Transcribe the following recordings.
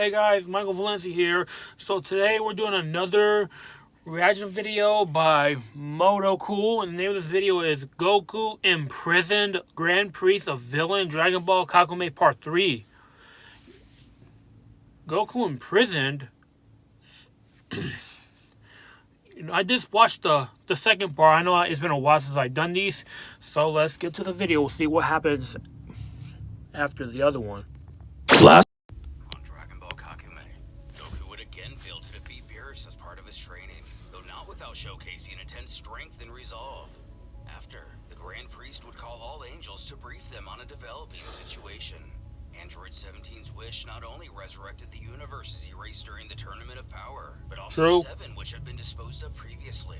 Hey guys, Michael Valencia here. So today we're doing another reaction video by Moto Cool, and the name of this video is Goku Imprisoned, Grand Priest of Villain, Dragon Ball Kakumei Part 3. Goku Imprisoned? I just watched the second part. I know it's been a while since I've done these, so let's get to the video. We'll see what happens after the other one. Last on Dragon Ball Kakumei, Goku would again fail to defeat Beerus as part of his training, though not without showcasing intense strength and resolve. After, the Grand Priest would call all angels to brief them on a developing situation. Android 17's wish not only resurrected the universes erased during the Tournament of Power, but also 7 which had been disposed of previously.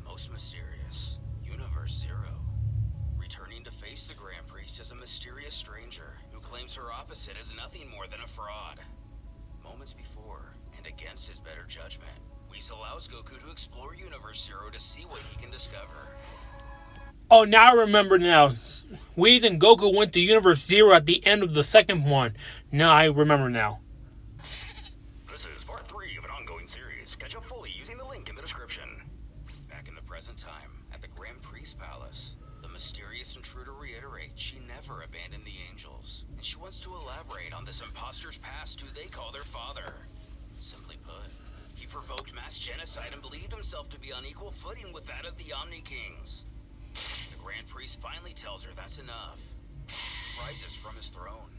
Most mysterious, Universe 0. Returning to face the Grand Priest is a mysterious stranger who claims her opposite is nothing more than a fraud. Moments before, and against his better judgment, Whis allows Goku to explore Universe 0 to see what he can discover. Oh, now I remember now. Whis and Goku went to Universe 0 at the end of the second one. Now I remember now. This is part 3 of an ongoing series. Catch up fully using the link in the description. Back in the present time, at the Grand Priest Palace, the mysterious intruder reiterates she never abandoned the angels, and she wants to elaborate on this imposter's past who they call their father. Simply put, he provoked mass genocide and believed himself to be on equal footing with that of the Omni Kings. The Grand Priest finally tells her that's enough. He rises from his throne.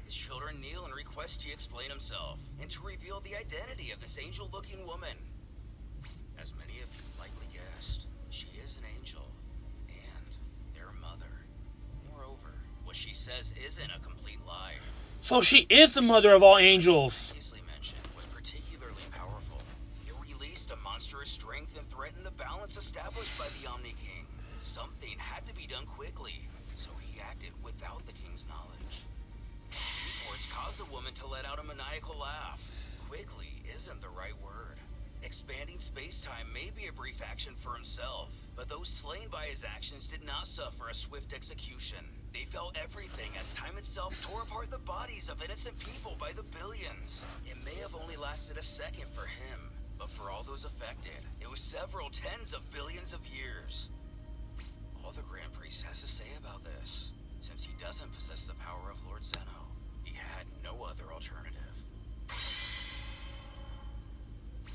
His children kneel and request he explain himself, and to reveal the identity of this angel-looking woman. As many of you likely guessed, she is an angel, and their mother. Moreover, what she says isn't a complete lie. So she is the mother of all angels. Strength and threatened the balance established by the Omni King. Something had to be done quickly, so he acted without the king's knowledge. These words caused the woman to let out a maniacal laugh. Quickly isn't the right word. Expanding space-time may be a brief action for himself, but those slain by his actions did not suffer a swift execution. They felt everything as time itself tore apart the bodies of innocent people by the billions. It may have only lasted a second for him, but for all those affected, it was several tens of billions of years. All the Grand Priest has to say about this, since he doesn't possess the power of Lord Zeno, he had no other alternative.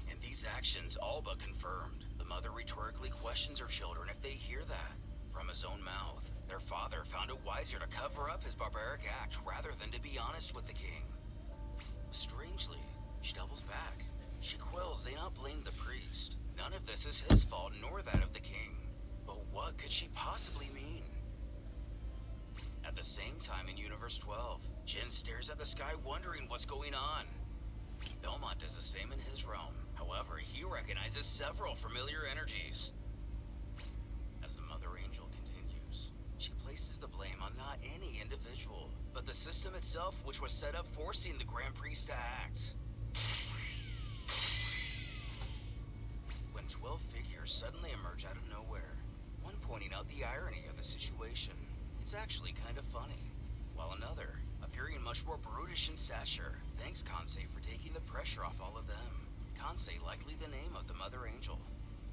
And these actions all but confirmed. The mother rhetorically questions her children if they hear that. From his own mouth, their father found it wiser to cover up his barbaric act rather than to be honest with the king. Strangely, she doubles back. She quells they not blame the priest. None of this is his fault, nor that of the king. But what could she possibly mean? At the same time in Universe 12, Jin stares at the sky wondering what's going on. Belmont does the same in his realm. However, he recognizes several familiar energies. As the Mother Angel continues, she places the blame on not any individual, but the system itself which was set up forcing the Grand Priest to act. 12 figures suddenly emerge out of nowhere, one pointing out the irony of the situation. It's actually kind of funny, while another, appearing much more brutish in stature, thanks Kansei for taking the pressure off all of them. Kansei likely the name of the Mother Angel.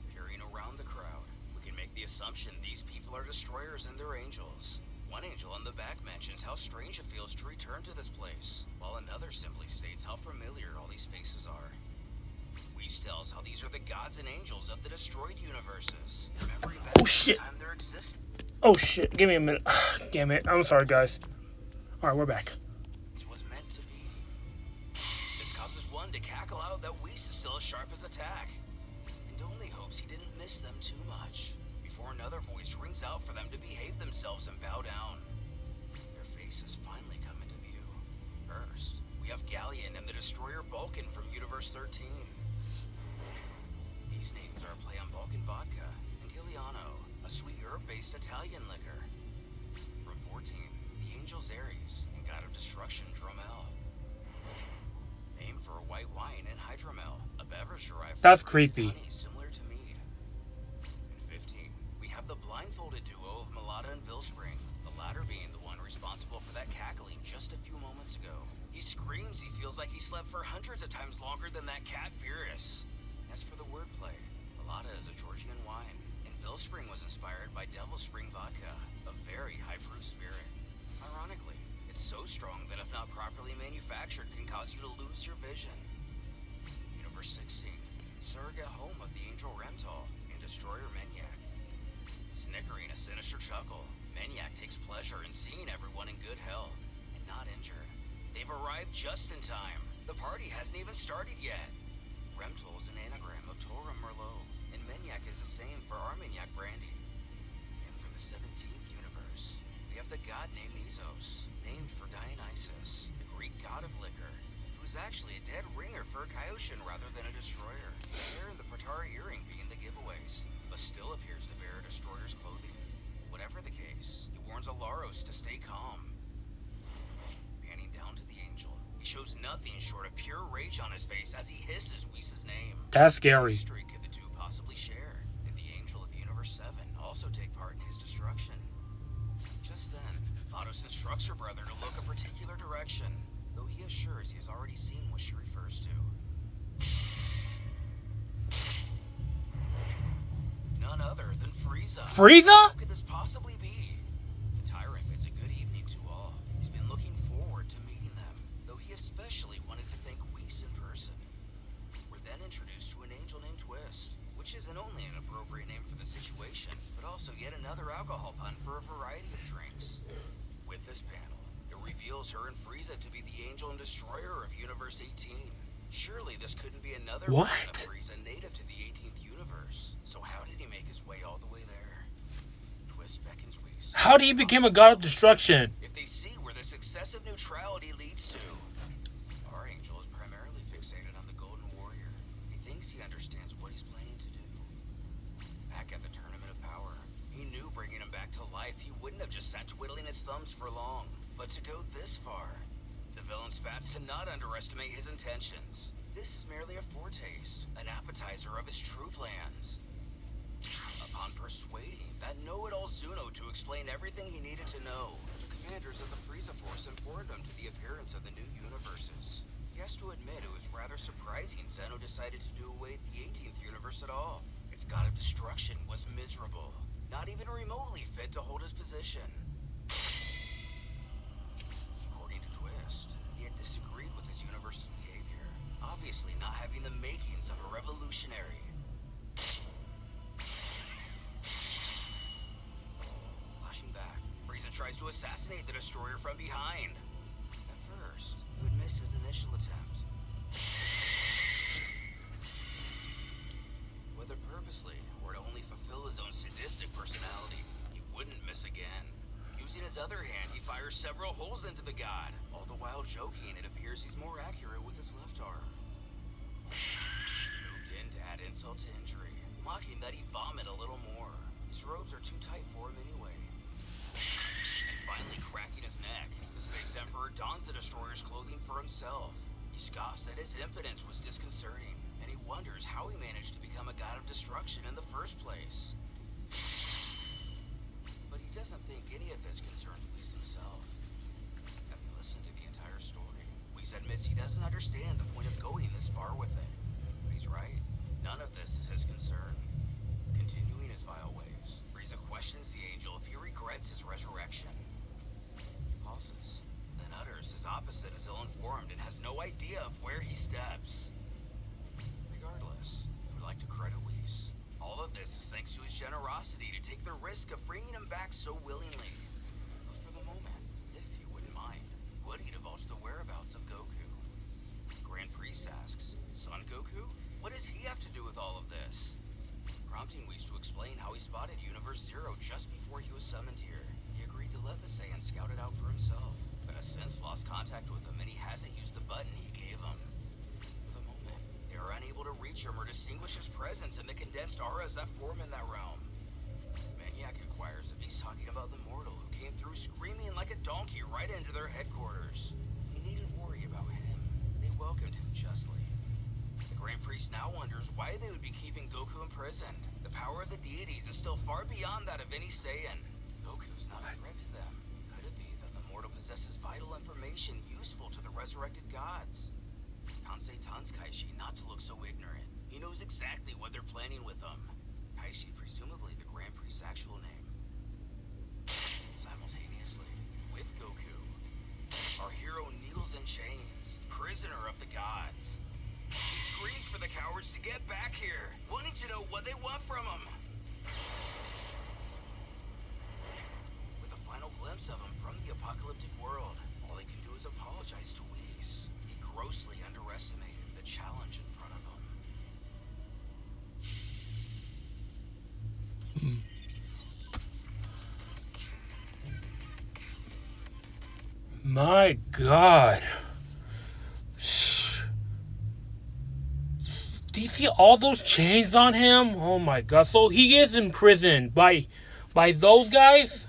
Peering around the crowd, we can make the assumption these people are destroyers and they're angels. One angel on the back mentions how strange it feels to return to this place, while another simply states how familiar all these faces are. Whis tells how these are the gods and angels of the destroyed universes. Oh shit. Oh shit. Give me a minute. Damn it. I'm sorry, guys. Alright, we're back. It was meant to be. This causes one to cackle out that Whis is still as sharp as attack, and only hopes he didn't miss them too much, before another voice rings out for them to behave themselves and bow down. Their faces finally come into view. First, we have Galleon and the destroyer Vulcan from Universe 13. These names are a play on Vulcan vodka, and Giuliano, a sweet herb-based Italian liquor. From 14, the angels Ares, and god of destruction Dromel. Named for a white wine and hydromel, a beverage derived That's from creepy. honey similar to mead. In 15, we have the blindfolded duo of Mulata and Vilspring, feels like he slept for hundreds of times longer than that cat Beerus. As for the wordplay, Malata is a Georgian wine, and Spring was inspired by Devil Spring vodka, a very high-proof spirit. Ironically, it's so strong that if not properly manufactured, can cause you to lose your vision. Universe 16, surrogate home of the Angel Remtal and Destroyer Menyak. Snickering a sinister chuckle, Menyak takes pleasure in seeing everyone in good health and not injured. They've arrived just in time. The party hasn't even started yet. Remtal is an anagram of Torum Merlot, and Menyak is the same for Armagnac brandy. And for the 17th universe, we have the god named Nizos, named for Dionysus, the Greek god of liquor, who is actually a dead ringer for a Kaioshin rather than a destroyer. The hair and the Patara earring being the giveaways, but still appears to bear a destroyer's clothing. Whatever the case, he warns Alaros to stay calm. Panning down to the angel, he shows nothing short of pure rage on his face as he hisses Whis' name. That's scary. What history could the two possibly share? Did the angel of Universe 7 also take part in his destruction? Just then, Vados instructs her brother to look a particular direction, though he assures he has already seen what she refers to. None other than Frieza. Frieza? How could this possibly be? The tyrant bids a good evening to all. He's been looking forward to meeting them, though he especially wanted to thank Whis in person. We're then introduced to an angel named Twist, which isn't only an appropriate name for the situation, but also yet another alcohol pun for a variety of drinks. With this panel, it reveals her and Frieza to be the angel and destroyer of Universe 18. Surely this couldn't be another What? version of Frieza native to the 18th universe. So how did he make his way all the way there? Twist beckons Whis. How did he become a god of destruction? If they see where this excessive neutrality leads to. Our angel is primarily fixated on the Golden Warrior. He thinks he understands what he's planning to do. Back at the Tournament of Power, he knew bringing him back to life, he wouldn't have just sat twiddling his thumbs for long. But to go this far, the villain spats to not underestimate his intentions. This is merely a foretaste, an appetizer of his true plans. Upon persuading that know-it-all Zuno to explain everything he needed to know, the commanders of the Frieza Force informed him to the appearance of the new universes. He has to admit it was rather surprising Zeno decided to do away with the 18th universe at all. Its god of destruction was miserable, not even remotely fit to hold his position. According to Twist, he had disagreed with his universe's behavior, obviously not having the makings of a revolutionary. Flashing back, Frieza tries to assassinate the destroyer from behind. At first, he would miss his initial attempt. Whether purposely or to only fulfill his own sadistic personality, he wouldn't miss again. Using his other hand, he fires several holes into the god. All the while joking, it appears he's more accurate with his left arm. Moved in to add insult to injury, mocking that he vomit a little more. His robes are too tight for him anyway. And finally cracking his neck, the Space Emperor dons the Destroyer's clothing for himself. He scoffs that his impotence was disconcerting, and he wonders how he managed to become a god of destruction in the first place. But he doesn't think any of this concerns Whis himself. Having listened to the entire story, Whis admits he doesn't understand the point of going this far with it. But he's right. None of this is his concern. Continuing his vile ways, Frieza questions the angel if he regrets his resurrection. He pauses, then utters his opposite is ill-informed and has no idea of where he steps. Regardless, he would like to credit Whis. All of this is thanks to his generosity to take the risk of bringing him back so willingly. But for the moment, if you wouldn't mind, would he divulge the whereabouts of Goku? Grand Priest asks, Son Goku? What does he have to do with all of this? Prompting Whis to explain how he spotted Universe Zero just before he was summoned here. He agreed to let the Saiyan scout it out for himself, but has since lost contact with him and he hasn't used the button he gave him. For the moment, they are unable to reach him or distinguish his presence in the condensed auras that form in that realm. Menyak inquires if he's talking about the mortal who came through screaming like a donkey right into their headquarters. He needn't worry about him. They welcomed him justly. The Grand Priest now wonders why they would be keeping Goku imprisoned. The power of the deities is still far beyond that of any Saiyan. Goku's not a threat to them. Could it be that the mortal possesses vital information useful to the resurrected gods? exactly what they're planning with him. Taishi, presumably the Grand Priest's actual name. Simultaneously, with Goku, our hero kneels in chains, prisoner of the gods. He screams for the cowards to get back here, wanting to know what they want from him. With a final glimpse of him from the apocalyptic world, all he can do is apologize to Whis. He grossly underestimated the challenge in front of him. My God. Do you see all those chains on him? Oh my God. So he is imprisoned by those guys?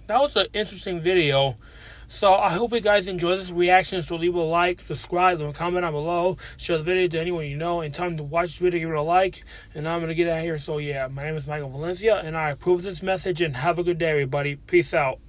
That was an interesting video. So I hope you guys enjoy this reaction. So leave a like, subscribe, leave a comment down below. Share the video to anyone you know. And time to watch this video, give it a like. And I'm going to get out of here. So yeah, my name is Michael Valencia. And I approve this message. And have a good day, everybody. Peace out.